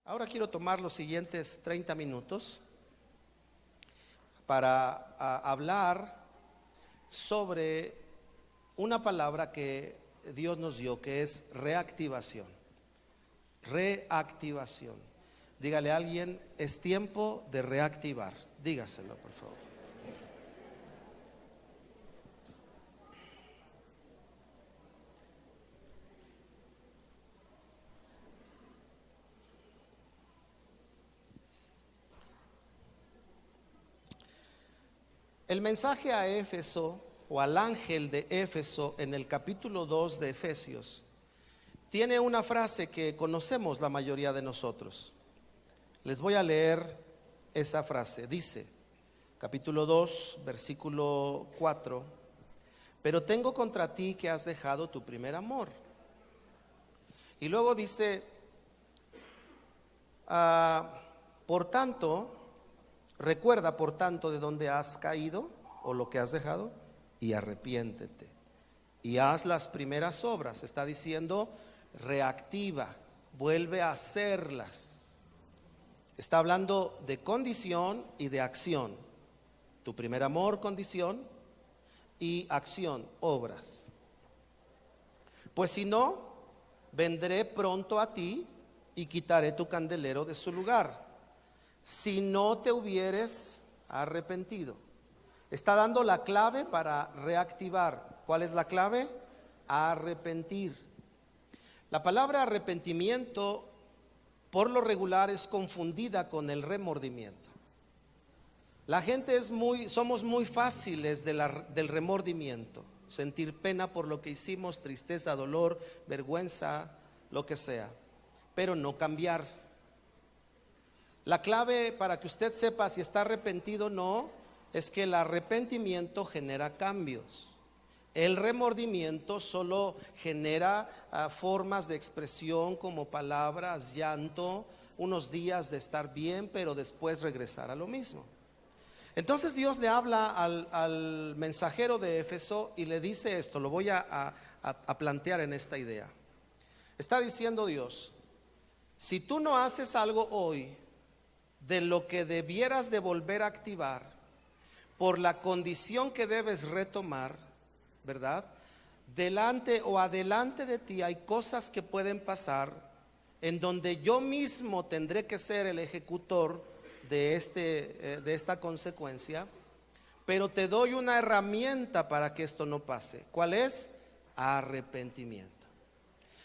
Ahora quiero tomar los siguientes 30 minutos para hablar sobre una palabra que Dios nos dio, que es reactivación. Reactivación. Dígale a alguien, es tiempo de reactivar. Dígaselo, por favor. El mensaje a Éfeso o al ángel de Éfeso en el capítulo 2 de Efesios tiene una frase que conocemos la mayoría de nosotros. Les voy a leer esa frase. Dice, capítulo 2, versículo 4: pero tengo contra ti que has dejado tu primer amor. Y luego dice, por tanto, recuerda por tanto de dónde has caído o lo que has dejado y arrepiéntete y haz las primeras obras. Está diciendo reactiva, vuelve a hacerlas. Está hablando de condición y de acción. Tu primer amor, condición, y acción, obras. Pues si no, vendré pronto a ti y quitaré tu candelero de su lugar, si no te hubieres arrepentido. Está dando la clave para reactivar. ¿Cuál es la clave? Arrepentir. La palabra arrepentimiento por lo regular es confundida con el remordimiento. La gente somos muy fáciles del remordimiento, sentir pena por lo que hicimos, tristeza, dolor, vergüenza, lo que sea, pero no cambiar. La clave para que usted sepa si está arrepentido o no es que el arrepentimiento genera cambios. El remordimiento solo genera formas de expresión como palabras, llanto, unos días de estar bien, pero después regresar a lo mismo. Entonces Dios le habla al mensajero de Éfeso y le dice esto, lo voy a plantear en esta idea. Está diciendo Dios, si tú no haces algo hoy de lo que debieras de volver a activar por la condición que debes retomar, ¿verdad? Delante o adelante de ti hay cosas que pueden pasar en donde yo mismo tendré que ser el ejecutor de esta consecuencia, pero te doy una herramienta para que esto no pase. ¿Cuál es? Arrepentimiento.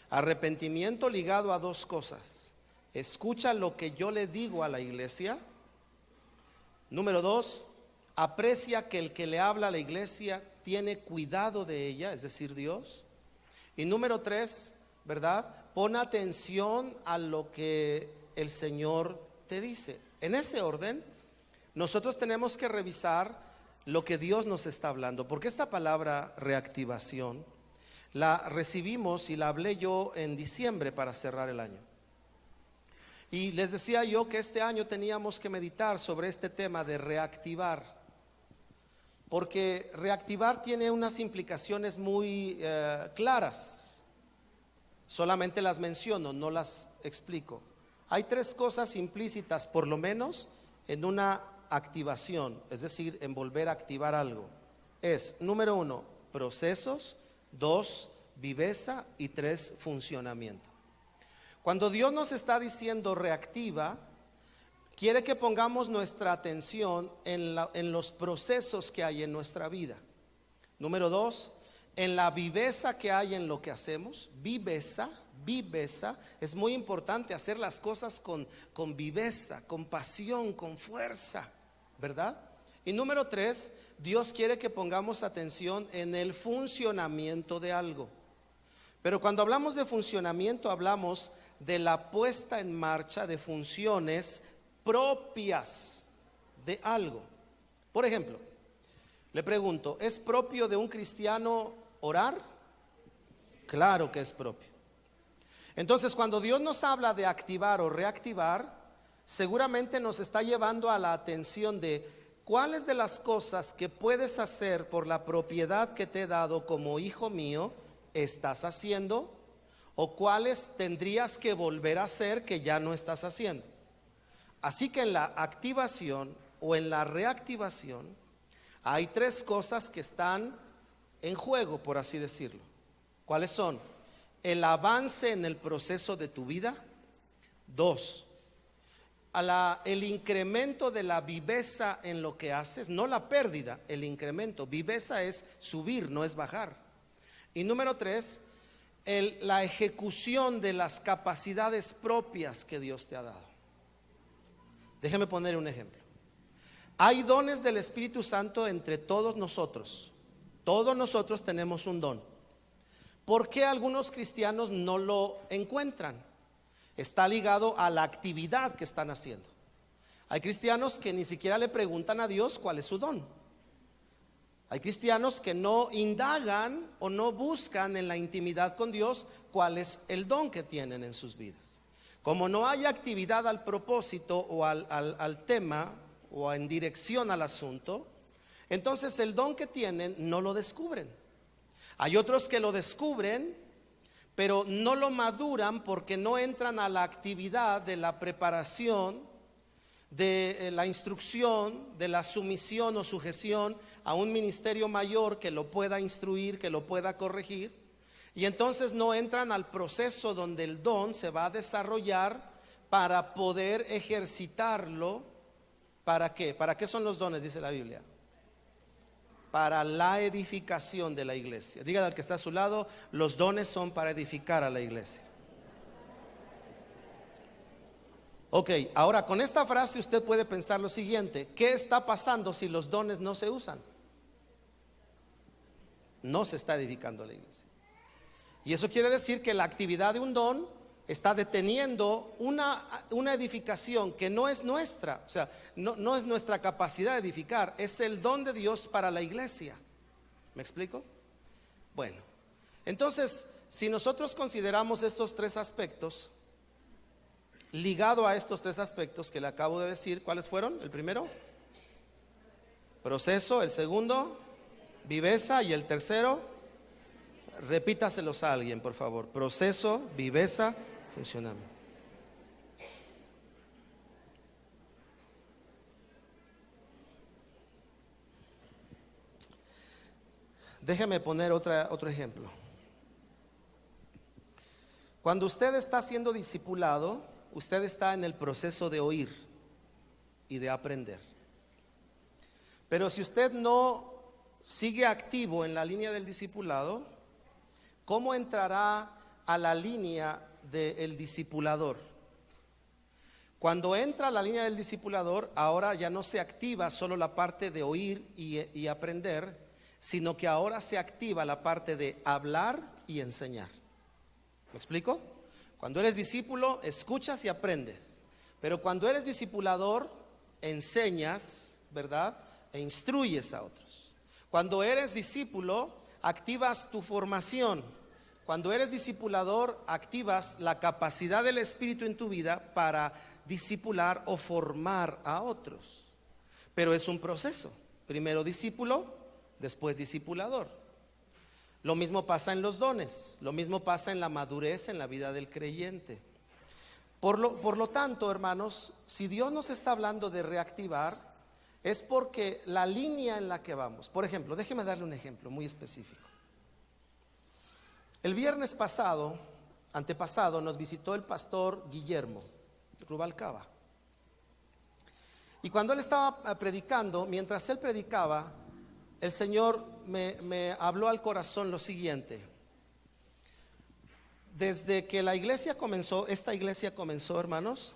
Arrepentimiento ligado a dos cosas. Escucha lo que yo le digo a la iglesia. Número 2, aprecia que el que le habla a la iglesia tiene cuidado de ella, es decir, Dios. Y número 3, ¿verdad? Pon atención a lo que el Señor te dice. En ese orden, nosotros tenemos que revisar lo que Dios nos está hablando, porque esta palabra reactivación la recibimos y la hablé yo en diciembre para cerrar el año. Y les decía yo que este año teníamos que meditar sobre este tema de reactivar, porque reactivar tiene unas implicaciones muy claras. Solamente las menciono, no las explico. Hay 3 cosas implícitas, por lo menos, en una activación, es decir, en volver a activar algo. Es, número 1, procesos; 2, viveza; y 3, funcionamiento. Cuando Dios nos está diciendo reactiva, quiere que pongamos nuestra atención en los procesos que hay en nuestra vida. Número 2, en la viveza que hay en lo que hacemos. Viveza, es muy importante hacer las cosas con viveza, con pasión, con fuerza, ¿verdad? Y número 3, Dios quiere que pongamos atención en el funcionamiento de algo. Pero cuando hablamos de funcionamiento, hablamos de la puesta en marcha de funciones propias de algo. Por ejemplo, le pregunto, ¿es propio de un cristiano orar? Claro que es propio. Entonces, cuando Dios nos habla de activar o reactivar, seguramente nos está llevando a la atención de cuáles de las cosas que puedes hacer por la propiedad que te he dado como hijo mío estás haciendo, o cuáles tendrías que volver a hacer que ya no estás haciendo. Así que en la activación o en la reactivación hay tres cosas que están en juego, por así decirlo. ¿Cuáles son? El avance en el proceso de tu vida. Dos, el incremento de la viveza en lo que haces, no la pérdida, el incremento. Viveza es subir, no es bajar. Y número tres, la ejecución de las capacidades propias que Dios te ha dado. Déjeme poner un ejemplo. Hay dones del Espíritu Santo entre todos nosotros. Todos nosotros tenemos un don. ¿Por qué algunos cristianos no lo encuentran? Está ligado a la actividad que están haciendo. Hay cristianos que ni siquiera le preguntan a Dios cuál es su don. Hay cristianos que no indagan o no buscan en la intimidad con Dios cuál es el don que tienen en sus vidas. Como no hay actividad al propósito o al tema o en dirección al asunto, entonces el don que tienen no lo descubren. Hay otros que lo descubren, pero no lo maduran porque no entran a la actividad de la preparación, de la instrucción, de la sumisión o sujeción a un ministerio mayor que lo pueda instruir, que lo pueda corregir. Y entonces no entran al proceso donde el don se va a desarrollar para poder ejercitarlo. ¿Para qué? ¿Para qué son los dones? Dice la Biblia. Para la edificación de la iglesia. Dígale al que está a su lado, los dones son para edificar a la iglesia. Ok, ahora con esta frase usted puede pensar lo siguiente: ¿qué está pasando si los dones no se usan? No se está edificando la iglesia. Y eso quiere decir que la actividad de un don está deteniendo una edificación que no es nuestra. O sea, no es nuestra capacidad de edificar, es el don de Dios para la iglesia. ¿Me explico? Bueno, entonces, si nosotros consideramos estos tres aspectos, ligado a estos tres aspectos que le acabo de decir, ¿cuáles fueron? El primero, proceso. El segundo, viveza. Y el tercero, repítaselos a alguien, por favor. Proceso, viveza, funcionamiento. Déjeme poner otro ejemplo. Cuando usted está siendo discipulado, usted está en el proceso de oír y de aprender. Pero si usted no sigue activo en la línea del discipulado, ¿cómo entrará a la línea del discipulador? Cuando entra a la línea del discipulador, ahora ya no se activa solo la parte de oír y aprender, sino que ahora se activa la parte de hablar y enseñar. ¿Me explico? Cuando eres discípulo, escuchas y aprendes. Pero cuando eres discipulador, enseñas, ¿verdad? E instruyes a otros. Cuando eres discípulo, activas tu formación. Cuando eres discipulador, activas la capacidad del Espíritu en tu vida para discipular o formar a otros. Pero es un proceso. Primero discípulo, después discipulador. Lo mismo pasa en los dones, lo mismo pasa en la madurez en la vida del creyente. Por lo tanto, hermanos, si Dios nos está hablando de reactivar, es porque la línea en la que vamos. Por ejemplo, déjeme darle un ejemplo muy específico. El viernes antepasado, nos visitó el pastor Guillermo Rubalcaba. Y cuando él estaba predicando, mientras él predicaba, el Señor me habló al corazón lo siguiente: desde que la iglesia comenzó, esta iglesia comenzó, hermanos,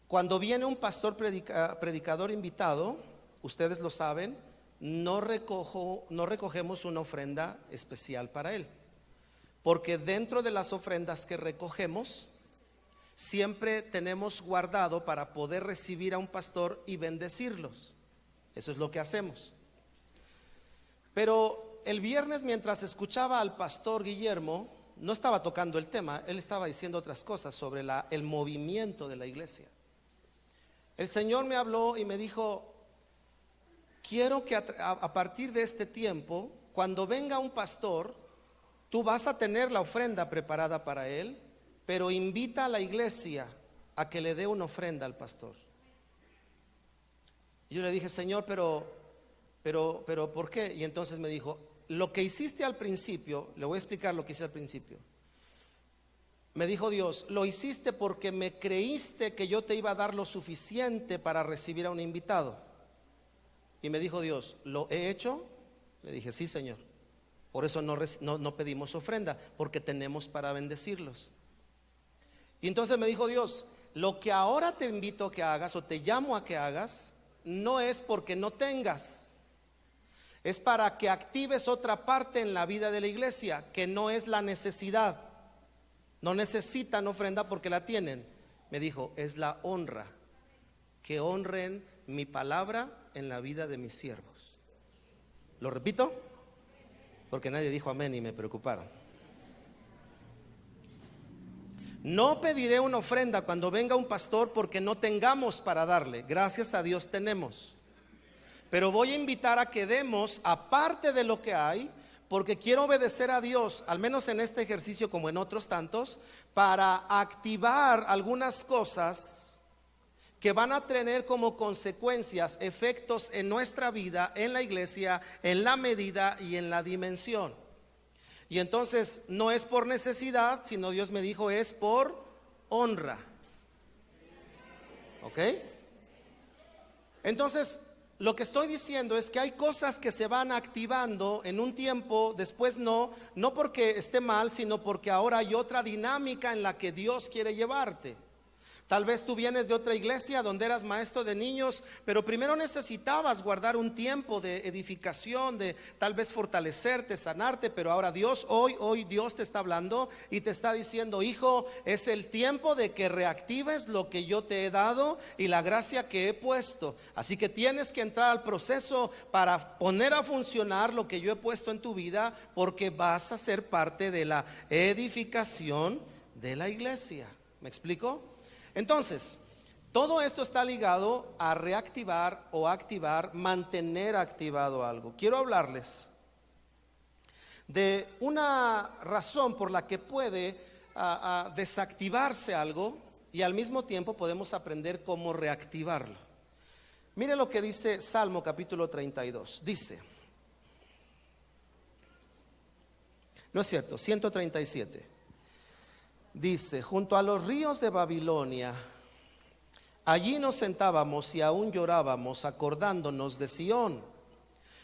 cuando viene un pastor predicador invitado, ustedes lo saben, no recogemos una ofrenda especial para él, porque dentro de las ofrendas que recogemos, siempre tenemos guardado para poder recibir a un pastor y bendecirlos. Eso es lo que hacemos. Pero el viernes, mientras escuchaba al pastor Guillermo, no estaba tocando el tema, él estaba diciendo otras cosas sobre el movimiento de la iglesia. El Señor me habló y me dijo: quiero que a partir de este tiempo, cuando venga un pastor, Tú vas a tener la ofrenda preparada para él, pero invita a la iglesia a que le dé una ofrenda al pastor. Y yo le dije, Señor, pero ¿por qué? Y entonces me dijo, lo que hiciste al principio, le voy a explicar lo que hice al principio. Me dijo Dios, lo hiciste porque me creíste que yo te iba a dar lo suficiente para recibir a un invitado. Y me dijo Dios, ¿lo he hecho? Le dije, sí, Señor. Por eso no pedimos ofrenda, porque tenemos para bendecirlos. Y entonces me dijo Dios, lo que ahora te invito a que hagas o te llamo a que hagas, no es porque no tengas, es para que actives otra parte en la vida de la iglesia, que no es la necesidad. No necesitan ofrenda porque la tienen. Me dijo, es la honra, que honren mi palabra en la vida de mis siervos. ¿Lo repito? Porque nadie dijo amén y me preocuparon. No pediré una ofrenda cuando venga un pastor porque no tengamos para darle. Gracias a Dios tenemos. Pero voy a invitar a que demos aparte de lo que hay, porque quiero obedecer a Dios, al menos en este ejercicio como en otros tantos, para activar algunas cosas que van a tener como consecuencias efectos en nuestra vida, en la iglesia, en la medida y en la dimensión. Y entonces no es por necesidad, sino Dios me dijo es por honra. ¿Ok? Entonces lo que estoy diciendo es que hay cosas que se van activando en un tiempo, después no porque esté mal, sino porque ahora hay otra dinámica en la que Dios quiere llevarte. Tal vez tú vienes de otra iglesia donde eras maestro de niños, pero primero necesitabas guardar un tiempo de edificación, de tal vez fortalecerte, sanarte, pero ahora Dios, hoy Dios te está hablando y te está diciendo, hijo, es el tiempo de que reactives lo que yo te he dado y la gracia que he puesto. Así que tienes que entrar al proceso para poner a funcionar lo que yo he puesto en tu vida, porque vas a ser parte de la edificación de la iglesia. ¿Me explico? Entonces, todo esto está ligado a reactivar o activar, mantener activado algo. Quiero hablarles de una razón por la que puede desactivarse algo y al mismo tiempo podemos aprender cómo reactivarlo. Mire lo que dice Salmo capítulo 32. Dice, no es cierto, 137. Dice, junto a los ríos de Babilonia, allí nos sentábamos y aún llorábamos, acordándonos de Sión.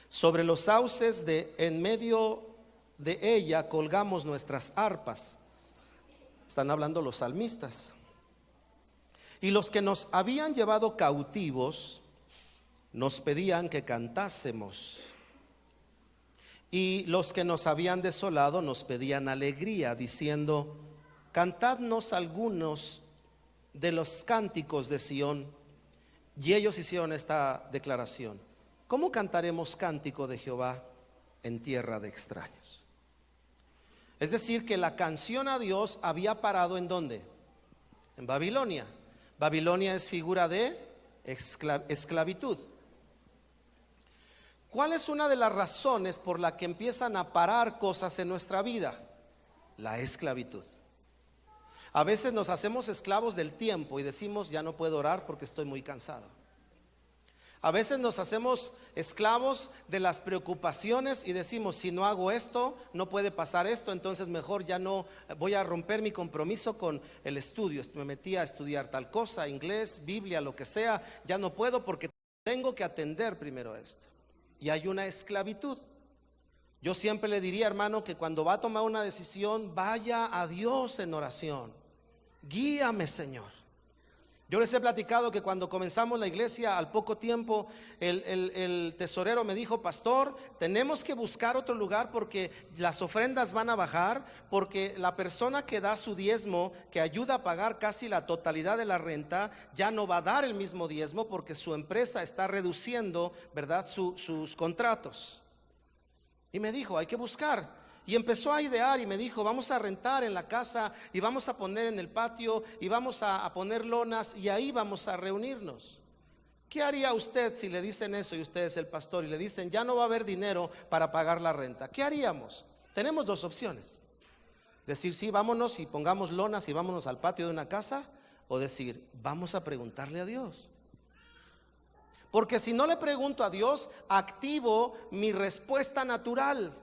Sobre los sauces en medio de ella colgamos nuestras arpas. Están hablando los salmistas. Y los que nos habían llevado cautivos nos pedían que cantásemos. Y los que nos habían desolado nos pedían alegría, diciendo, cantadnos algunos de los cánticos de Sión. Y ellos hicieron esta declaración: ¿cómo cantaremos cántico de Jehová en tierra de extraños? Es decir, que la canción a Dios había parado ¿en dónde? En Babilonia. Babilonia es figura de esclavitud. ¿Cuál es una de las razones por la que empiezan a parar cosas en nuestra vida? La esclavitud. A veces nos hacemos esclavos del tiempo y decimos, ya no puedo orar porque estoy muy cansado. A veces nos hacemos esclavos de las preocupaciones y decimos, si no hago esto, no puede pasar esto, entonces mejor ya no voy a romper mi compromiso con el estudio. Me metí a estudiar tal cosa, inglés, Biblia, lo que sea, ya no puedo porque tengo que atender primero esto. Y hay una esclavitud. Yo siempre le diría, hermano, que cuando va a tomar una decisión, vaya a Dios en oración. Guíame, Señor. Yo les he platicado que cuando comenzamos la iglesia, al poco tiempo el tesorero me dijo, pastor, tenemos que buscar otro lugar porque las ofrendas van a bajar, porque la persona que da su diezmo, que ayuda a pagar casi la totalidad de la renta, ya no va a dar el mismo diezmo porque su empresa está reduciendo, ¿verdad?, sus contratos. Y me dijo, hay que buscar. Y empezó a idear y me dijo, vamos a rentar en la casa y vamos a poner en el patio y vamos a poner lonas y ahí vamos a reunirnos. ¿Qué haría usted si le dicen eso y usted es el pastor y le dicen, ya no va a haber dinero para pagar la renta? ¿Qué haríamos? Tenemos dos opciones: decir sí, vámonos y pongamos lonas y vámonos al patio de una casa, o decir vamos a preguntarle a Dios. Porque si no le pregunto a Dios, activo mi respuesta natural.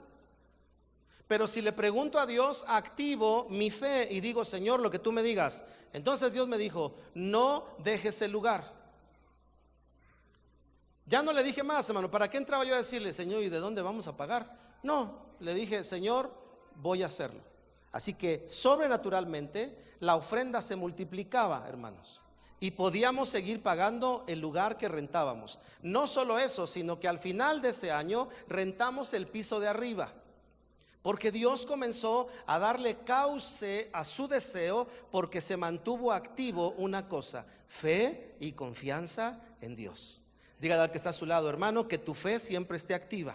Pero si le pregunto a Dios, activo mi fe y digo, Señor, lo que tú me digas. Entonces Dios me dijo, no dejes el lugar. Ya no le dije más, hermano. ¿Para qué entraba yo a decirle, Señor, ¿y de dónde vamos a pagar? No, le dije, Señor, voy a hacerlo. Así que sobrenaturalmente la ofrenda se multiplicaba, hermanos, y podíamos seguir pagando el lugar que rentábamos. No solo eso, sino que al final de ese año rentamos el piso de arriba, porque Dios comenzó a darle cauce a su deseo, porque se mantuvo activo una cosa: fe y confianza en Dios. Dígale al que está a su lado, hermano, que tu fe siempre esté activa.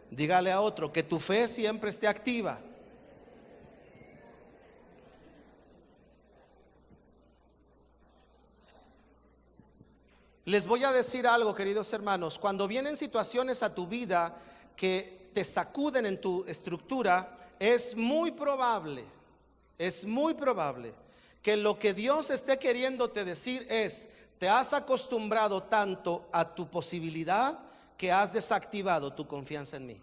Dígale a otro, que tu fe siempre esté activa. Les voy a decir algo, queridos hermanos. Cuando vienen situaciones a tu vida que te sacuden en tu estructura, es muy probable que lo que Dios esté queriéndote decir es: te has acostumbrado tanto a tu posibilidad que has desactivado tu confianza en mí.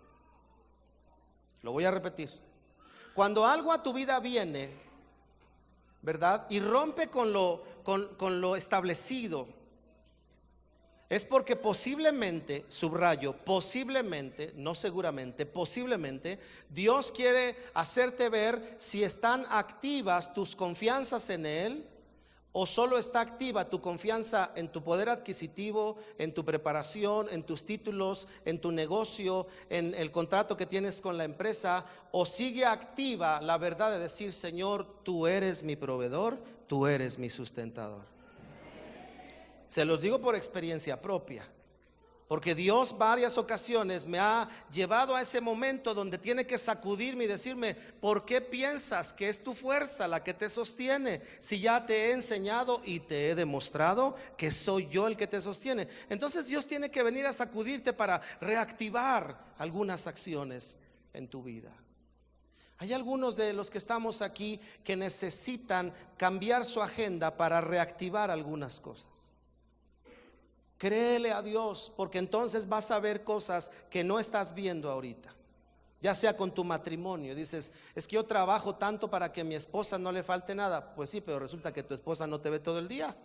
Lo voy a repetir. Cuando algo a tu vida viene, ¿verdad?, y rompe con lo establecido, es porque posiblemente, subrayo, posiblemente, no seguramente, posiblemente, Dios quiere hacerte ver si están activas tus confianzas en Él, o solo está activa tu confianza en tu poder adquisitivo, en tu preparación, en tus títulos, en tu negocio, en el contrato que tienes con la empresa, o sigue activa la verdad de decir, Señor, tú eres mi proveedor, tú eres mi sustentador. Se los digo por experiencia propia, porque Dios varias ocasiones me ha llevado a ese momento donde tiene que sacudirme y decirme, ¿por qué piensas que es tu fuerza la que te sostiene? Si ya te he enseñado y te he demostrado que soy yo el que te sostiene. Entonces Dios tiene que venir a sacudirte para reactivar algunas acciones en tu vida. Hay algunos de los que estamos aquí que necesitan cambiar su agenda para reactivar algunas cosas. Créele a Dios, porque entonces vas a ver cosas que no estás viendo ahorita. Ya sea con tu matrimonio, dices, es que yo trabajo tanto para que a mi esposa no le falte nada. Pues sí, pero resulta que tu esposa no te ve todo el día.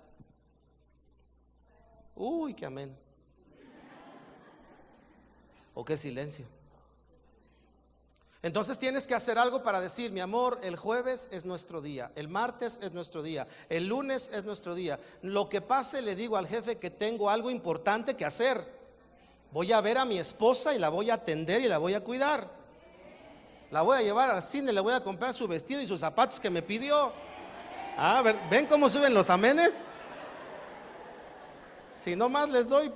Uy, qué amén. O qué silencio. Entonces tienes que hacer algo para decir, mi amor, el jueves es nuestro día, el martes es nuestro día, el lunes es nuestro día. Lo que pase, le digo al jefe que tengo algo importante que hacer. Voy a ver a mi esposa y la voy a atender y la voy a cuidar. La voy a llevar al cine, le voy a comprar su vestido y sus zapatos que me pidió. A ver, ¿ven cómo suben los amenes? Si no más les doy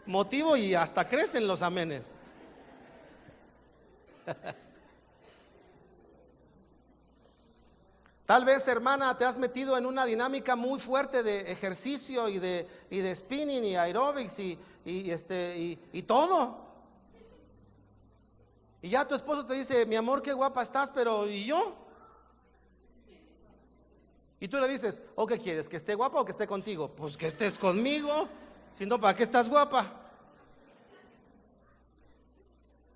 motivo y hasta crecen los amenes. Tal vez, hermana, te has metido en una dinámica muy fuerte de ejercicio y de spinning y aerobics y todo. Y ya tu esposo te dice, mi amor, qué guapa estás, pero ¿y yo? Y tú le dices, ¿o qué quieres? ¿Que esté guapa o que esté contigo? Pues que estés conmigo, si no, ¿para qué estás guapa?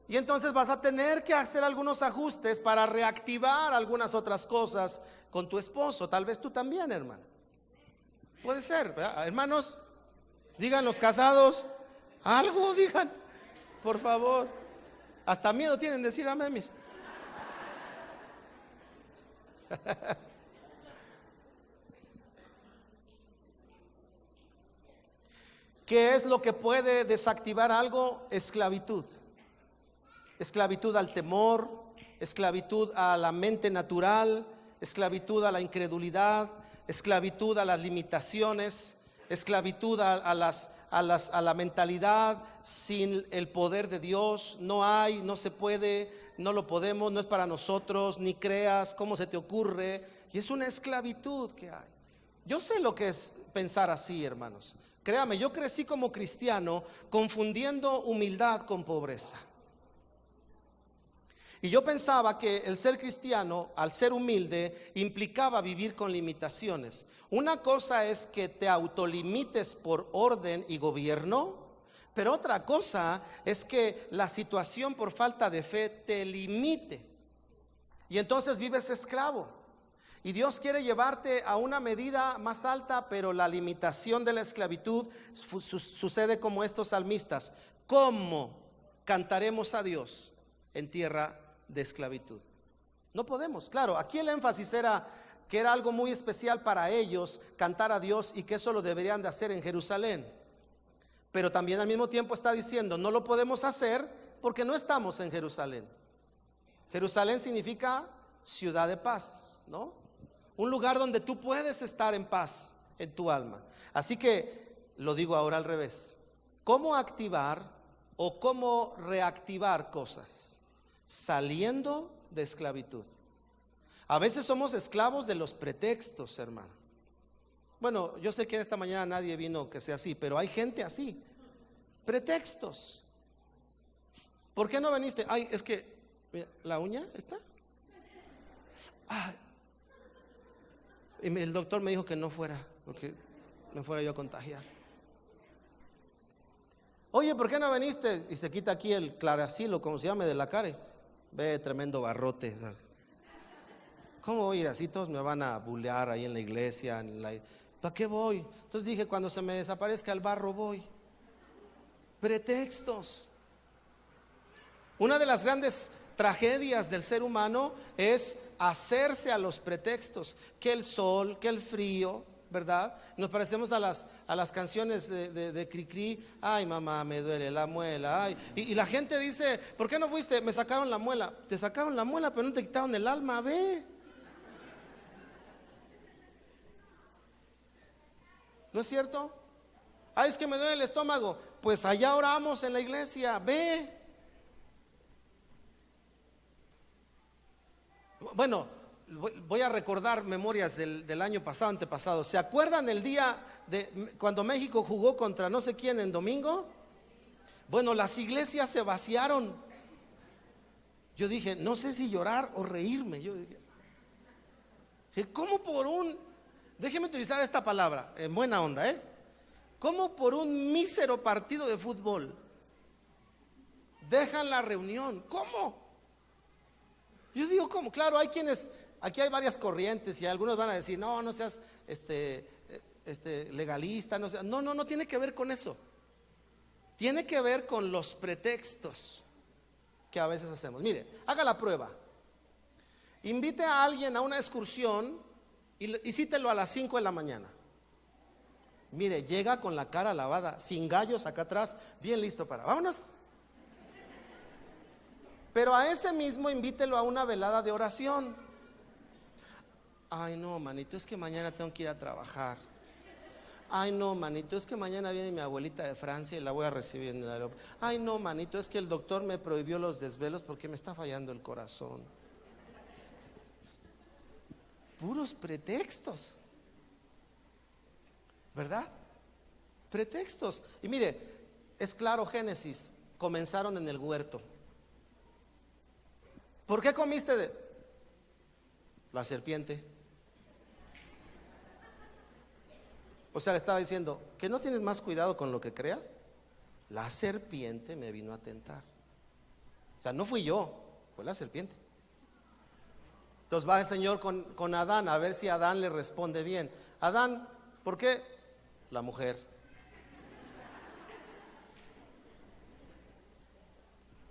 Y entonces vas a tener que hacer algunos ajustes para reactivar algunas otras cosas con tu esposo. Tal vez tú también, hermano. Puede ser, ¿verdad? Hermanos, digan los casados, algo digan, por favor. Hasta miedo tienen de decir amén. ¿Qué es lo que puede desactivar algo? Esclavitud. Esclavitud al temor, esclavitud a la mente natural, esclavitud a la incredulidad, esclavitud a las limitaciones, esclavitud a la mentalidad sin el poder de Dios. No hay, no se puede, no lo podemos, no es para nosotros, ni creas, ¿cómo se te ocurre? Y es una esclavitud que hay. Yo sé lo que es pensar así, hermanos. Créame, yo crecí como cristiano confundiendo humildad con pobreza. Y yo pensaba que el ser cristiano, al ser humilde, implicaba vivir con limitaciones. Una cosa es que te autolimites por orden y gobierno, pero otra cosa es que la situación por falta de fe te limite. Y entonces vives esclavo. Y Dios quiere llevarte a una medida más alta, pero la limitación de la esclavitud sucede como estos salmistas. ¿Cómo cantaremos a Dios en tierra de esclavitud? No podemos. Claro, aquí el énfasis era que era algo muy especial para ellos cantar a Dios y que eso lo deberían de hacer en Jerusalén. Pero también al mismo tiempo está diciendo, no lo podemos hacer porque no estamos en Jerusalén. Jerusalén significa ciudad de paz, ¿no? Un lugar donde tú puedes estar en paz en tu alma. Así que lo digo ahora al revés. ¿Cómo activar o cómo reactivar cosas? Saliendo de esclavitud. A veces somos esclavos de los pretextos, hermano. Bueno, yo sé que esta mañana nadie vino que sea así, pero hay gente así. Pretextos. ¿Por qué no viniste? Ay, es que mira, la uña está. Ay. Y el doctor me dijo que no fuera, porque me fuera yo a contagiar. Oye, ¿por qué no viniste? Y se quita aquí el claracilo, como se llame, de la cara. Ve, tremendo barrote. ¿Cómo voy a ir así? Todos me van a bulear ahí en la iglesia. ¿Para qué voy? Entonces dije, cuando se me desaparezca el barro voy. Pretextos. Una de las grandes tragedias del ser humano es hacerse a los pretextos, que el sol, que el frío, ¿verdad? Nos parecemos a las canciones de Cricri. Ay, mamá, me duele la muela. Ay. Y la gente dice, ¿por qué no fuiste? Me sacaron la muela. Te sacaron la muela, pero no te quitaron el alma, ve. ¿No es cierto? Ay, es que me duele el estómago. Pues allá oramos en la iglesia, ve. Bueno, voy a recordar memorias del año pasado, antepasado. ¿Se acuerdan el día de cuando México jugó contra no sé quién en domingo? Bueno, las iglesias se vaciaron. Yo dije, no sé si llorar o reírme. Yo dije, ¿cómo por déjeme utilizar esta palabra en buena onda, ¿cómo por un mísero partido de fútbol dejan la reunión? ¿Cómo? Yo digo, ¿cómo? Claro, hay quienes, aquí hay varias corrientes y algunos van a decir, no, no seas legalista, no tiene que ver con eso. Tiene que ver con los pretextos que a veces hacemos. Mire, haga la prueba. Invite a alguien a una excursión y cítelo a las 5 de la mañana. Mire, llega con la cara lavada, sin gallos acá atrás, bien listo para, vámonos. Pero a ese mismo invítelo a una velada de oración. Ay, no, manito, es que mañana tengo que ir a trabajar. Ay, no, manito, es que mañana viene mi abuelita de Francia y la voy a recibir en el aeropuerto. Ay, no, manito, es que el doctor me prohibió los desvelos porque me está fallando el corazón. Puros pretextos, ¿verdad? Pretextos. Y mire, es claro, Génesis, comenzaron en el huerto. ¿Por qué comiste de la serpiente? O sea, le estaba diciendo, ¿que no tienes más cuidado con lo que creas? La serpiente me vino a tentar. O sea, no fui yo, fue la serpiente. Entonces va el Señor con Adán a ver si Adán le responde bien. Adán, ¿por qué? La mujer.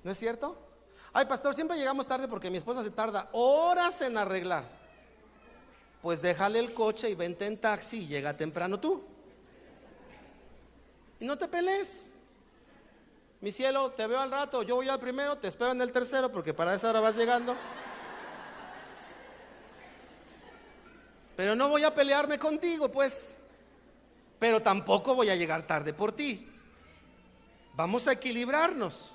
¿No es cierto? Ay, pastor, siempre llegamos tarde porque mi esposa se tarda horas en arreglar. Pues déjale el coche y vente en taxi y llega temprano tú. Y no te pelees. Mi cielo, te veo al rato, yo voy al primero, te espero en el tercero porque para esa hora vas llegando. Pero no voy a pelearme contigo, pues. Pero tampoco voy a llegar tarde por ti. Vamos a equilibrarnos.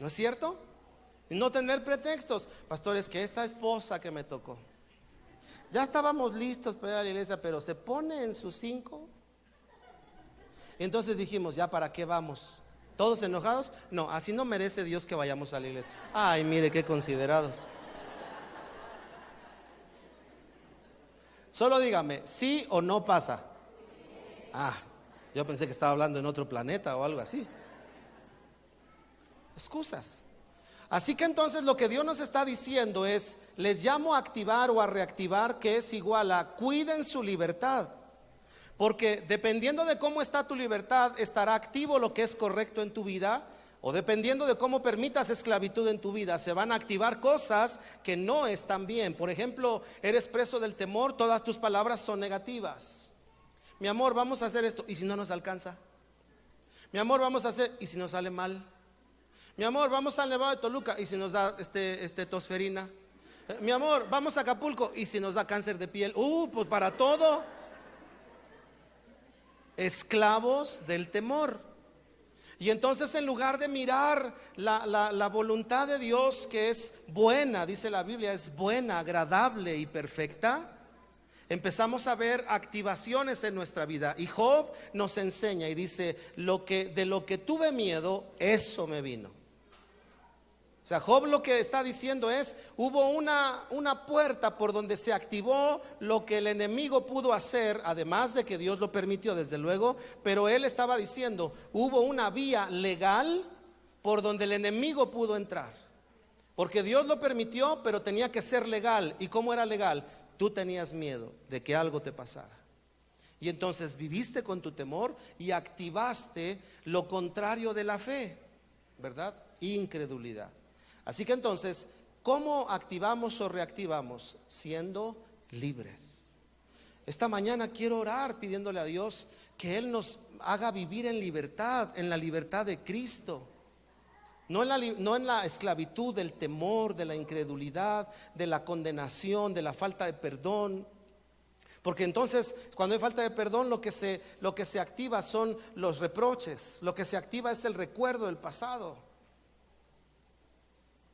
¿No es cierto? Y no tener pretextos. Pastor, es que esta esposa que me tocó, ya estábamos listos para ir a la iglesia, pero se pone en sus 5. Entonces dijimos, ¿ya para qué vamos? ¿Todos enojados? No, así no merece Dios que vayamos a la iglesia. Ay, mire qué considerados. Solo dígame, ¿sí o no pasa? Ah, yo pensé que estaba hablando en otro planeta o algo así. Excusas. Así que entonces lo que Dios nos está diciendo es, les llamo a activar o a reactivar, que es igual a cuiden su libertad. Porque dependiendo de cómo está tu libertad, estará activo lo que es correcto en tu vida, o dependiendo de cómo permitas esclavitud en tu vida, se van a activar cosas que no están bien. Por ejemplo, eres preso del temor, todas tus palabras son negativas. Mi amor, vamos a hacer esto, ¿y si no nos alcanza? Mi amor, vamos a hacer, ¿y si nos sale mal? Mi amor, vamos al Nevado de Toluca, ¿y si nos da tosferina? Mi amor, vamos a Acapulco, ¿y si nos da cáncer de piel? Pues para todo. Esclavos del temor. Y entonces, en lugar de mirar la voluntad de Dios, que es buena, dice la Biblia, es buena, agradable y perfecta, empezamos a ver activaciones en nuestra vida. Y Job nos enseña y dice, de lo que tuve miedo, eso me vino. O sea, Job lo que está diciendo es, hubo una puerta por donde se activó lo que el enemigo pudo hacer, además de que Dios lo permitió, desde luego, pero él estaba diciendo, hubo una vía legal por donde el enemigo pudo entrar. Porque Dios lo permitió, pero tenía que ser legal. ¿Y cómo era legal? Tú tenías miedo de que algo te pasara. Y entonces viviste con tu temor y activaste lo contrario de la fe, ¿verdad? Incredulidad. Así que entonces, ¿cómo activamos o reactivamos? Siendo libres. Esta mañana quiero orar pidiéndole a Dios que Él nos haga vivir en la libertad de Cristo. No en la esclavitud del temor, de la incredulidad, de la condenación, de la falta de perdón. Porque entonces, cuando hay falta de perdón, lo que se activa son los reproches. Lo que se activa es el recuerdo del pasado.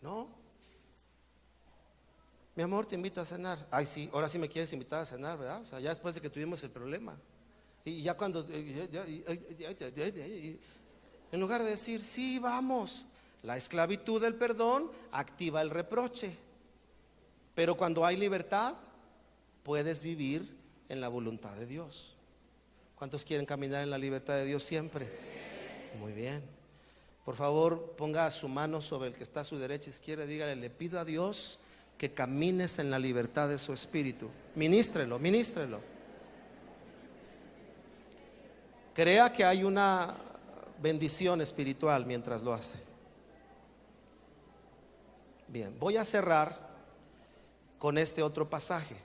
¿No? Mi amor, te invito a cenar. Ay, sí, ahora sí me quieres invitar a cenar, ¿verdad? O sea, ya después de que tuvimos el problema. Y ya cuando en lugar de decir, sí, vamos, la esclavitud del perdón activa el reproche. Pero cuando hay libertad, puedes vivir en la voluntad de Dios. ¿Cuántos quieren caminar en la libertad de Dios siempre? Muy bien. Por favor, ponga su mano sobre el que está a su derecha, izquierda, y dígale, le pido a Dios que camines en la libertad de su espíritu. Ministrelo. Crea que hay una bendición espiritual mientras lo hace. Bien, voy a cerrar con este otro pasaje.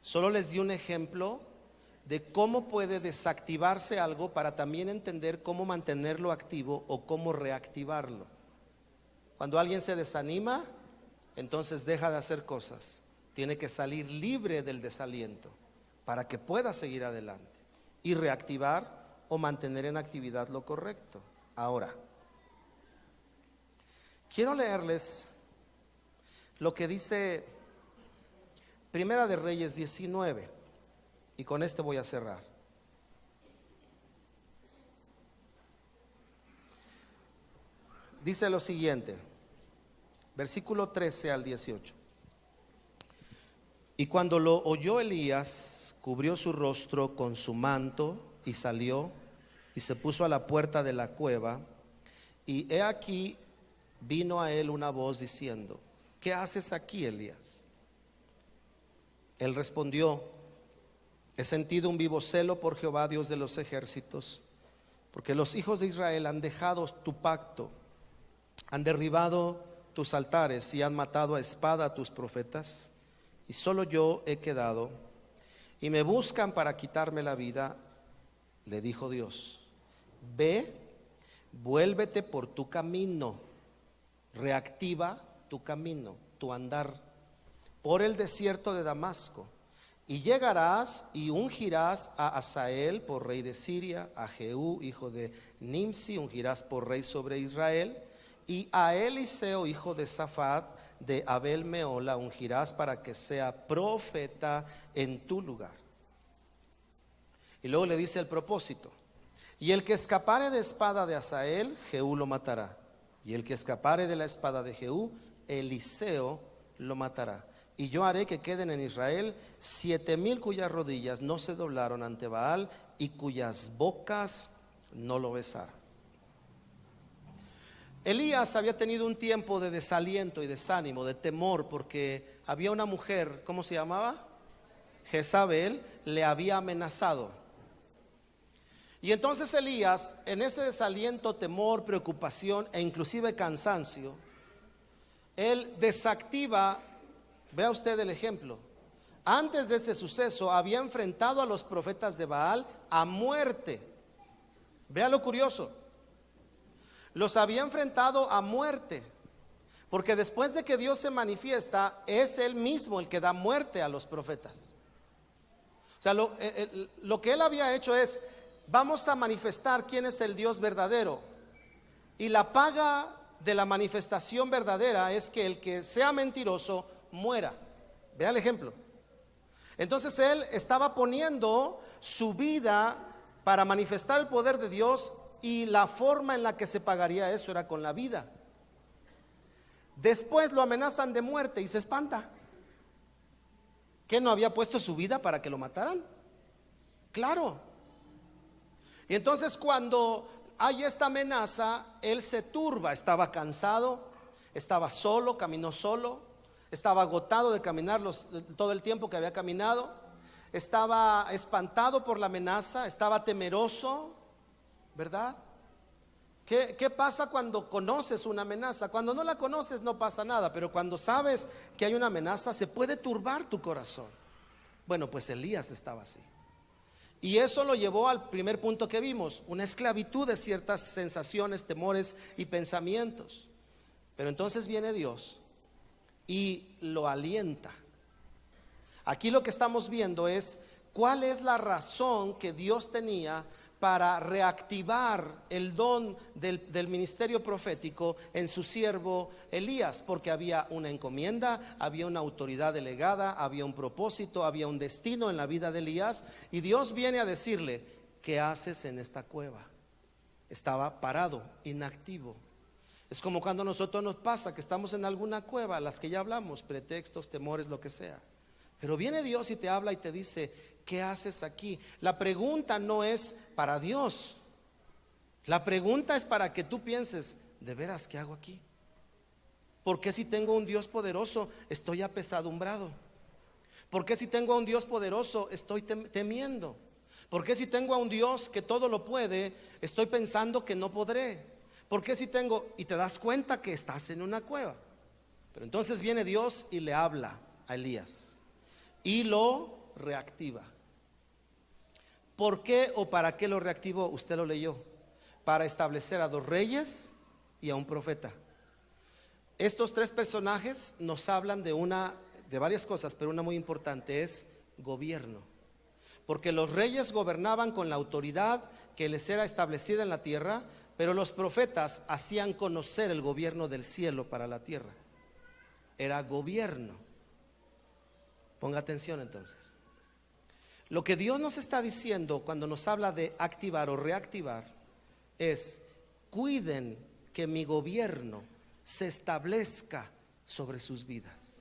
Solo les di un ejemplo de cómo puede desactivarse algo para también entender cómo mantenerlo activo o cómo reactivarlo. Cuando alguien se desanima, entonces deja de hacer cosas. Tiene que salir libre del desaliento para que pueda seguir adelante y reactivar o mantener en actividad lo correcto. Ahora, quiero leerles lo que dice Primera de Reyes 19. Y con este voy a cerrar. Dice lo siguiente, versículo 13 al 18. Y cuando lo oyó Elías, cubrió su rostro con su manto y salió y se puso a la puerta de la cueva. Y he aquí vino a él una voz diciendo, ¿qué haces aquí, Elías? Él respondió, he sentido un vivo celo por Jehová, Dios de los ejércitos, porque los hijos de Israel han dejado tu pacto, han derribado tus altares y han matado a espada a tus profetas, y solo yo he quedado, y me buscan para quitarme la vida. Le dijo Dios, ve, vuélvete por tu camino, reactiva tu camino, tu andar, por el desierto de Damasco. Y llegarás y ungirás a Hazael por rey de Siria, a Jehú hijo de Nimsi ungirás por rey sobre Israel, y a Eliseo hijo de Safat de Abel Meola ungirás para que sea profeta en tu lugar. Y luego le dice el propósito, Y el que escapare de espada de Hazael, Jehú lo matará. Y el que escapare de la espada de Jehú, Eliseo lo matará. Y yo haré que queden en Israel 7,000 cuyas rodillas no se doblaron ante Baal y cuyas bocas no lo besaron. Elías había tenido un tiempo de desaliento y desánimo, de temor, porque había una mujer, ¿cómo se llamaba? Jezabel, le había amenazado. Y entonces Elías, en ese desaliento, temor, preocupación e inclusive cansancio, él desactiva, vea usted el ejemplo, antes de ese suceso había enfrentado a los profetas de Baal a muerte. Vea lo curioso, los había enfrentado a muerte, porque después de que Dios se manifiesta, es Él mismo el que da muerte a los profetas. O sea, lo que Él había hecho es: vamos a manifestar quién es el Dios verdadero, y la paga de la manifestación verdadera es que el que sea mentiroso muera. Vea el ejemplo. Entonces Él estaba poniendo su vida para manifestar el poder de Dios, y la forma en la que se pagaría eso era con la vida. Después lo amenazan de muerte y se espanta. ¿Qué, no había puesto su vida para que lo mataran? Claro. Y entonces cuando hay esta amenaza, él se turba. Estaba cansado, estaba solo, caminó solo, estaba agotado de caminar todo el tiempo que había caminado, estaba espantado por la amenaza, estaba temeroso, ¿verdad? ¿Qué pasa cuando conoces una amenaza? Cuando no la conoces no pasa nada, pero cuando sabes que hay una amenaza, se puede turbar tu corazón. Bueno, pues Elías estaba así. Y eso lo llevó al primer punto que vimos: una esclavitud de ciertas sensaciones, temores y pensamientos. Pero entonces viene Dios y lo alienta. Aquí lo que estamos viendo es cuál es la razón que Dios tenía para reactivar el don del ministerio profético en su siervo Elías, porque había una encomienda, había una autoridad delegada, había un propósito, había un destino en la vida de Elías. Y Dios viene a decirle: ¿qué haces en esta cueva? Estaba parado, inactivo. Es como cuando a nosotros nos pasa que estamos en alguna cueva, las que ya hablamos, pretextos, temores, lo que sea. Pero viene Dios y te habla y te dice: ¿qué haces aquí? La pregunta no es para Dios. La pregunta es para que tú pienses: ¿de veras qué hago aquí? ¿Por qué si tengo un Dios poderoso estoy apesadumbrado? ¿Por qué si tengo a un Dios poderoso estoy temiendo? ¿Por qué si tengo a un Dios que todo lo puede estoy pensando que no podré? ¿Por qué si tengo? Y te das cuenta que estás en una cueva. Pero entonces viene Dios y le habla a Elías y lo reactiva. ¿Por qué o para qué lo reactivó? Usted lo leyó: para establecer a 2 reyes y a un profeta. Estos 3 personajes nos hablan de varias cosas, pero una muy importante es gobierno. Porque los reyes gobernaban con la autoridad que les era establecida en la tierra, pero los profetas hacían conocer el gobierno del cielo para la tierra. Era gobierno. Ponga atención entonces. Lo que Dios nos está diciendo cuando nos habla de activar o reactivar es: cuiden que mi gobierno se establezca sobre sus vidas.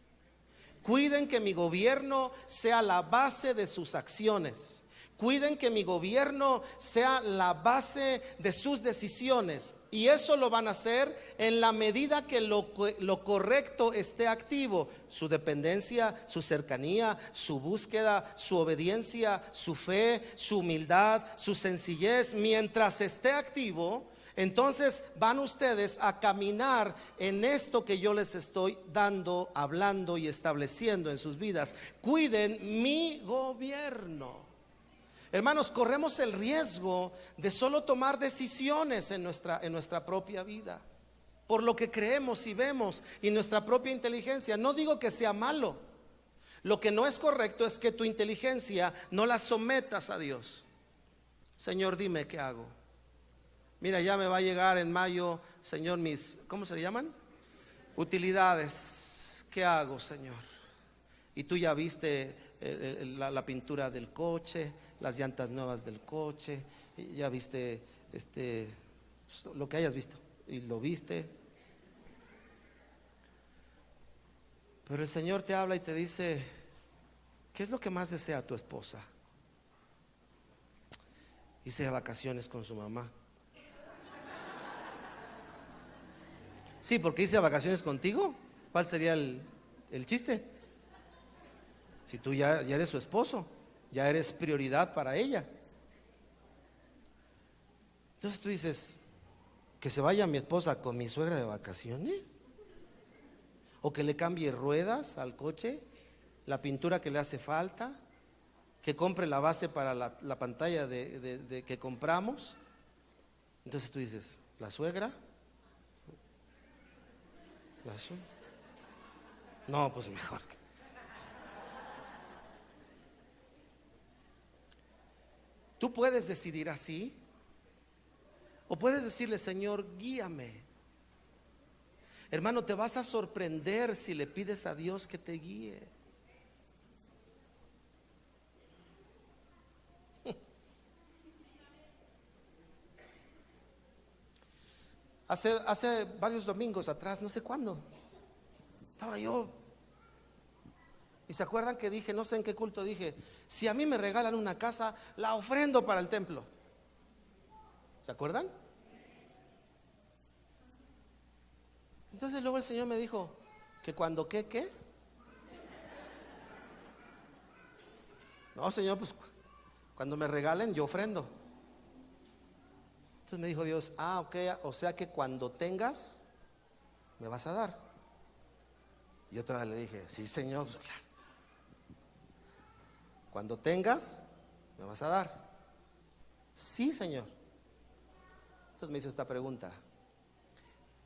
Cuiden que mi gobierno sea la base de sus acciones. Cuiden que mi gobierno sea la base de sus decisiones. Y eso lo van a hacer en la medida que lo correcto esté activo. Su dependencia, su cercanía, su búsqueda, su obediencia, su fe, su humildad, su sencillez. Mientras esté activo, entonces van ustedes a caminar en esto que yo les estoy dando, hablando y estableciendo en sus vidas. Cuiden mi gobierno. Hermanos, corremos el riesgo de solo tomar decisiones en nuestra propia vida, por lo que creemos y vemos y nuestra propia inteligencia. No digo que sea malo. Lo que no es correcto es que tu inteligencia no la sometas a Dios. Señor, dime qué hago. Mira, ya me va a llegar en mayo, Señor, ¿cómo se le llaman? Utilidades. ¿Qué hago, Señor? Y tú ya viste la pintura del coche, las llantas nuevas del coche, ya viste lo que hayas visto y lo viste. Pero el Señor te habla y te dice, ¿qué es lo que más desea tu esposa? Irse a vacaciones con su mamá. Sí, porque irse a vacaciones contigo. ¿Cuál sería el chiste? Si tú ya eres su esposo, ya eres prioridad para ella. Entonces tú dices, que se vaya mi esposa con mi suegra de vacaciones, o que le cambie ruedas al coche, la pintura que le hace falta, que compre la base para la pantalla de que compramos. Entonces tú dices, ¿la suegra? ¿La suegra? No, pues mejor. Tú puedes decidir así, o puedes decirle, Señor, guíame. Hermano, te vas a sorprender si le pides a Dios que te guíe. Hace varios domingos atrás, no sé cuándo, estaba yo, y se acuerdan que dije, no sé en qué culto dije, si a mí me regalan una casa, la ofrendo para el templo. ¿Se acuerdan? Entonces luego el Señor me dijo, que cuando ¿qué? No, Señor, pues cuando me regalen yo ofrendo. Entonces me dijo Dios, ok, o sea que cuando tengas, me vas a dar. Yo todavía le dije, sí, Señor, pues claro. Cuando tengas, me vas a dar. Sí, Señor. Entonces me hizo esta pregunta,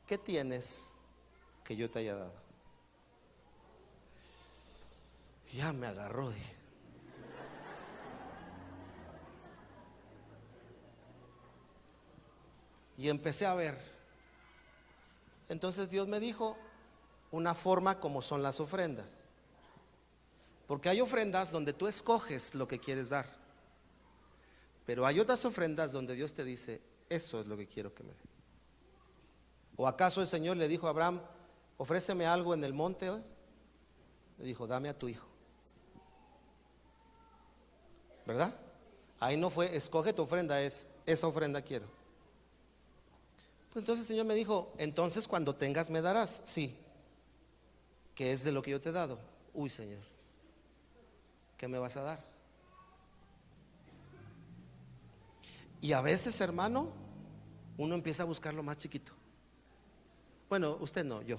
¿qué tienes que yo te haya dado? Ya me agarró, dije. Y empecé a ver. Entonces Dios me dijo una forma como son las ofrendas. Porque hay ofrendas donde tú escoges lo que quieres dar. Pero hay otras ofrendas donde Dios te dice, eso es lo que quiero que me des. ¿O acaso el Señor le dijo a Abraham, ofréceme algo en el monte hoy? Le dijo, dame a tu hijo. ¿Verdad? Ahí no fue, escoge tu ofrenda, es esa ofrenda quiero. Pues entonces el Señor me dijo, entonces cuando tengas me darás. Sí. ¿Qué es de lo que yo te he dado? Uy, Señor, ¿qué me vas a dar? Y a veces, hermano, uno empieza a buscar lo más chiquito. Bueno, usted no, yo.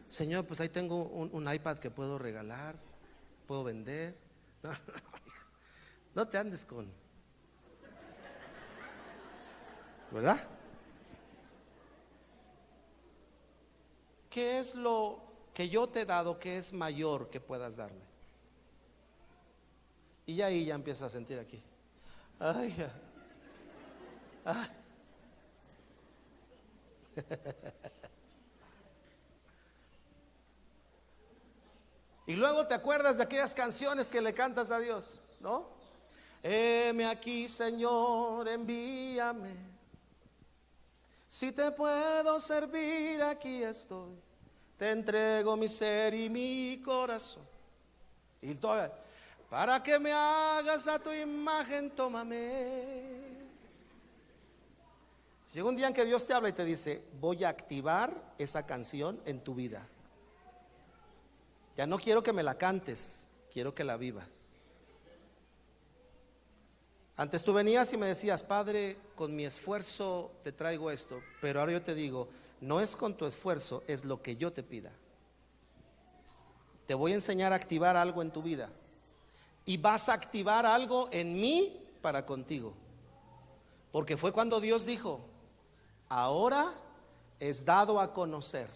Señor, pues ahí tengo un iPad que puedo regalar, puedo vender. No te andes con, ¿verdad? ¿Qué es lo que yo te he dado que es mayor que puedas darme? Y ahí ya empieza a sentir aquí. Ay, ay. Y luego te acuerdas de aquellas canciones que le cantas a Dios, ¿no? Heme aquí, Señor, envíame. Si te puedo servir, aquí estoy. Te entrego mi ser y mi corazón. Y todo, para que me hagas a tu imagen, tómame. Llega un día en que Dios te habla y te dice, voy a activar esa canción en tu vida. Ya no quiero que me la cantes, quiero que la vivas. Antes tú venías y me decías, Padre, con mi esfuerzo te traigo esto, pero ahora yo te digo, no es con tu esfuerzo, es lo que yo te pida. Te voy a enseñar a activar algo en tu vida y vas a activar algo en mí para contigo. Porque fue cuando Dios dijo, ahora es dado a conocer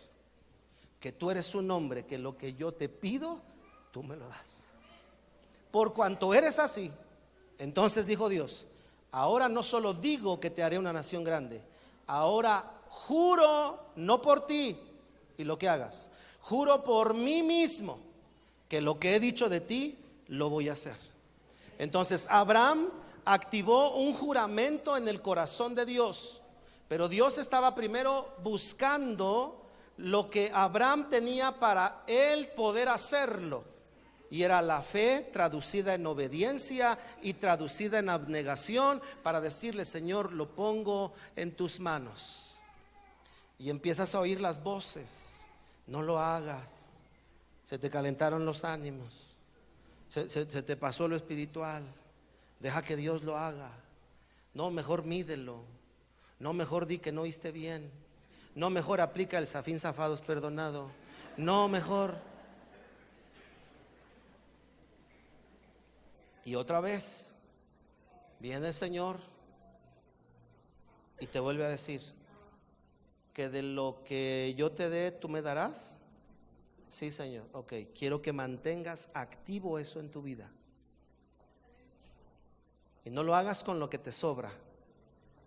que tú eres un hombre que lo que yo te pido, tú me lo das. Por cuanto eres así, entonces dijo Dios, ahora no solo digo que te haré una nación grande, ahora juro, no por ti y lo que hagas, juro por mí mismo que lo que he dicho de ti, lo voy a hacer. Entonces Abraham activó un juramento en el corazón de Dios, pero Dios estaba primero buscando lo que Abraham tenía para él poder hacerlo, y era la fe traducida en obediencia y traducida en abnegación, para decirle: Señor, lo pongo en tus manos. Y empiezas a oír las voces: no lo hagas, se te calentaron los ánimos, se te pasó lo espiritual, deja que Dios lo haga. No, mejor mídelo. No, mejor di que no oíste bien. No, mejor aplica el Zafín Zafados perdonado. No, mejor. Y otra vez viene el Señor y te vuelve a decir: que de lo que yo te dé, tú me darás. Sí, Señor. Ok, quiero que mantengas activo eso en tu vida. Y no lo hagas con lo que te sobra,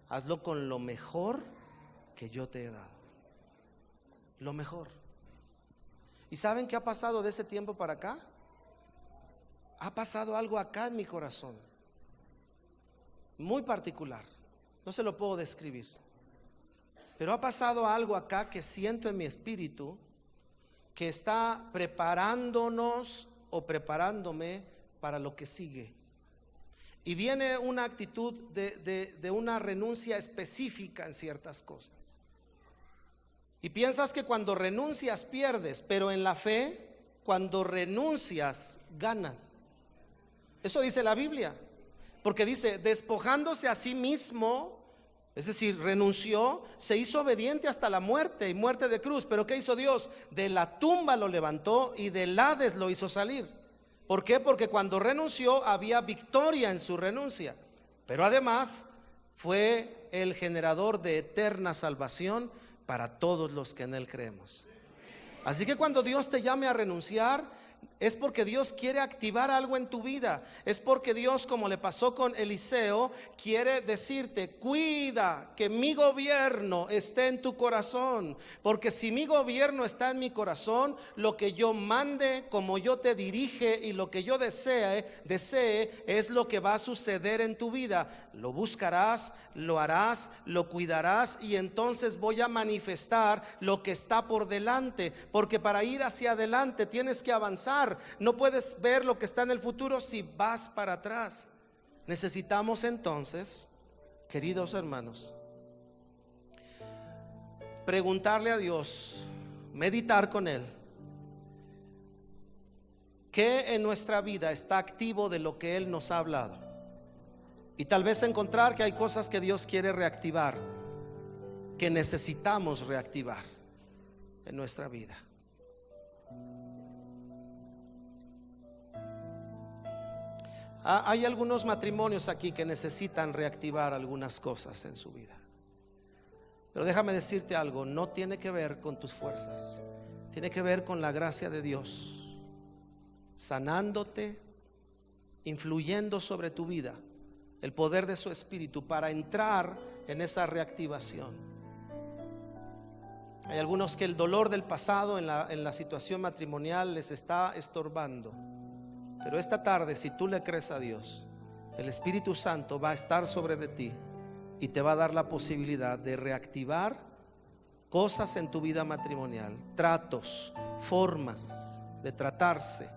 hazlo con lo mejor que yo te he dado. Lo mejor. ¿Y saben qué ha pasado de ese tiempo para acá? Ha pasado algo acá en mi corazón, muy particular. No se lo puedo describir, pero ha pasado algo acá que siento en mi espíritu, que está preparándonos o preparándome para lo que sigue. Y viene una actitud de una renuncia específica en ciertas cosas. Y piensas que cuando renuncias pierdes, pero en la fe, cuando renuncias, ganas. Eso dice la Biblia, porque dice: despojándose a sí mismo, es decir, renunció, se hizo obediente hasta la muerte, y muerte de cruz. Pero ¿qué hizo Dios? De la tumba lo levantó y del Hades lo hizo salir. ¿Por qué? Porque cuando renunció había victoria en su renuncia, pero además fue el generador de eterna salvación para todos los que en Él creemos. Así que cuando Dios te llame a renunciar, es porque Dios quiere activar algo en tu vida. Es porque Dios, como le pasó con Eliseo, quiere decirte: cuida que mi gobierno esté en tu corazón, porque si mi gobierno está en mi corazón, lo que yo mande, como yo te dirige, y lo que yo desee es lo que va a suceder en tu vida. Lo buscarás, lo harás, lo cuidarás, y entonces voy a manifestar lo que está por delante, porque para ir hacia adelante tienes que avanzar. No puedes ver lo que está en el futuro si vas para atrás. Necesitamos entonces, queridos hermanos, preguntarle a Dios, meditar con Él, ¿qué en nuestra vida está activo de lo que Él nos ha hablado? Y tal vez encontrar que hay cosas que Dios quiere reactivar, que necesitamos reactivar en nuestra vida. Hay algunos matrimonios aquí que necesitan reactivar algunas cosas en su vida. Pero déjame decirte algo: no tiene que ver con tus fuerzas, tiene que ver con la gracia de Dios, sanándote, influyendo sobre tu vida, el poder de su Espíritu para entrar en esa reactivación. Hay algunos que el dolor del pasado en la situación matrimonial les está estorbando. Pero esta tarde, si tú le crees a Dios, el Espíritu Santo va a estar sobre de ti y te va a dar la posibilidad de reactivar cosas en tu vida matrimonial, tratos, formas de tratarse,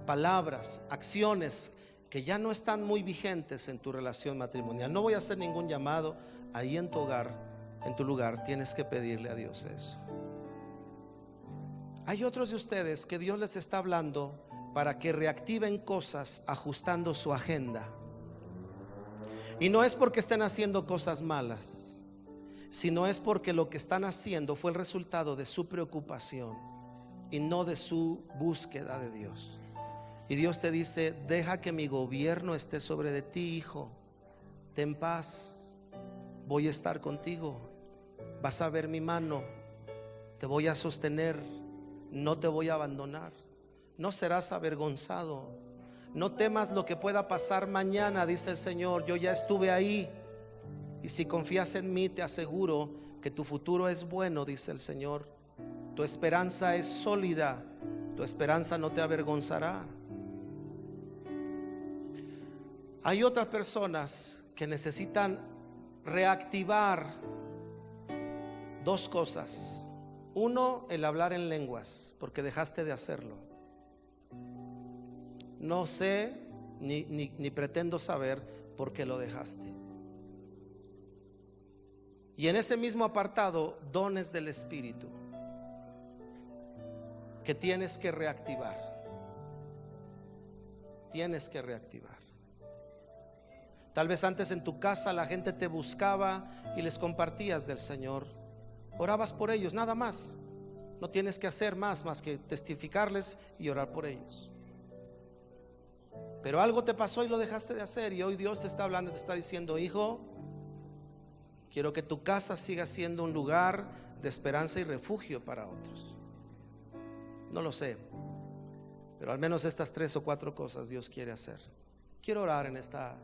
palabras, acciones que ya no están muy vigentes en tu relación matrimonial. No voy a hacer ningún llamado. Ahí en tu hogar, en tu lugar, tienes que pedirle a Dios eso. Hay otros de ustedes que Dios les está hablando para que reactiven cosas ajustando su agenda. Y no es porque estén haciendo cosas malas, sino es porque lo que están haciendo fue el resultado de su preocupación y no de su búsqueda de Dios. Y Dios te dice: deja que mi gobierno esté sobre de ti, hijo. Ten paz, voy a estar contigo, vas a ver mi mano, te voy a sostener, no te voy a abandonar. No serás avergonzado. No temas lo que pueda pasar mañana, dice el Señor. Yo ya estuve ahí, y si confías en mí, te aseguro que tu futuro es bueno, dice el Señor. Tu esperanza es sólida Tu esperanza no te avergonzará. Hay otras personas que necesitan reactivar dos cosas. Uno, el hablar en lenguas, porque dejaste de hacerlo. No sé ni pretendo saber por qué lo dejaste. Y en ese mismo apartado, dones del Espíritu que tienes que reactivar. Tienes que reactivar. Tal vez antes en tu casa la gente te buscaba y les compartías del Señor. Orabas por ellos, nada más. No tienes que hacer más que testificarles y orar por ellos. Pero algo te pasó y lo dejaste de hacer, y hoy Dios te está hablando, te está diciendo: hijo, quiero que tu casa siga siendo un lugar de esperanza y refugio para otros. No lo sé, pero al menos estas 3 o 4 cosas Dios quiere hacer. Quiero orar en esta